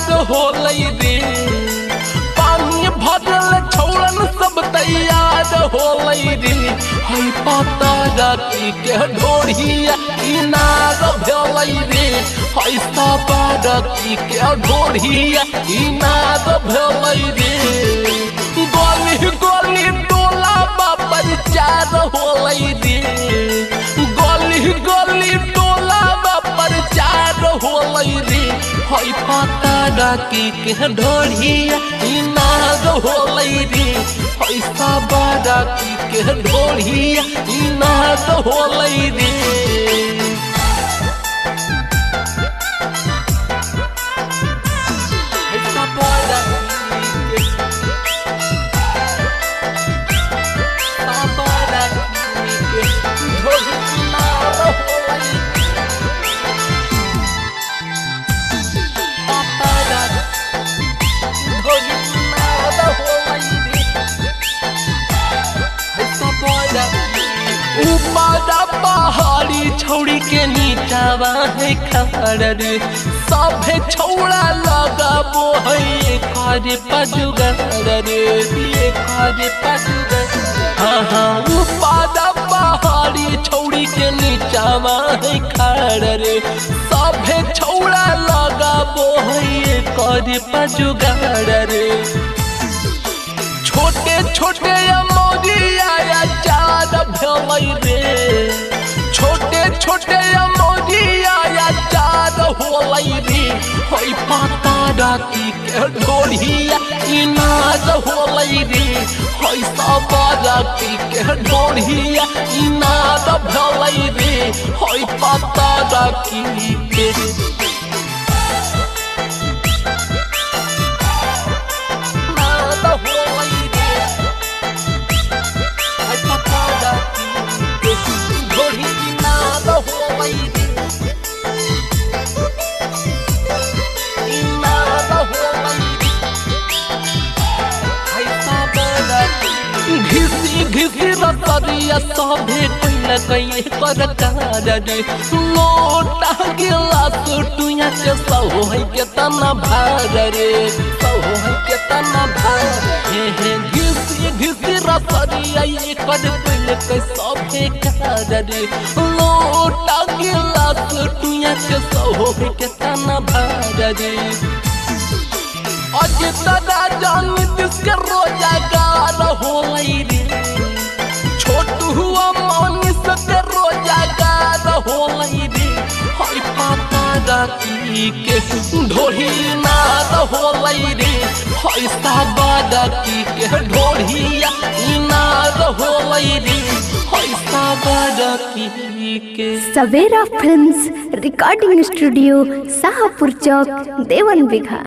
याद होलई रे पानी भरल छौड़न सब तैयार होलई रे हई पता राती के ढोढ़िया इनार भेलई रे हई सबा राती के ढोढ़िया इनार भेलई रे गोली गोली टोला बापर चार होलई रे गोली गोली टोला बापर चार होलई रे हई पता राती के ढोढ़िया इनार होलई रे हई सबा राती के ढोढ़िया इनार होलई रे ऊपरा पहाड़ी छौड़ी के नीचावा है खड़ रे सभे छौड़ा लगाबो है करे पजुगर रे करे पजुगर हाँ हाँ ऊपरा पहाड़ी छौड़ी के नीचावा है खड़ रे सभे छौड़ा लगाबो है करे पजुगर रे छोटे छोटे मोरिया चार भेलई रे छोटे छोटे मोरिया चार होलई रे हई पता राती के ढोढ़िया इनार होलई रे हई सबा राती के ढोढ़िया इनार भेलई रे हई पता राती के घिसी घिसी रसरिया सभे कोई कहीं कर रे मोटा गिलास टुया के सहो है के तना भार रे सहो है के तना भार हे घिसी घिसी रसरिया ये कर कोई सभे कर रे मोटा गिलास टुया के सहो है के तना भार रे अजिता जानी जिसके रोजागार होलई रे छोटू हुआ मनीष के रोजागार होलई रे हई पता राती के ढोढ़ी नार होलई रे हई सबा राती के ढोढ़िया इनार होलई रे हई सबा राती के। सवेरा फिल्म्स रिकॉर्डिंग स्टूडियो शाहपुर चौक देवन बिघा।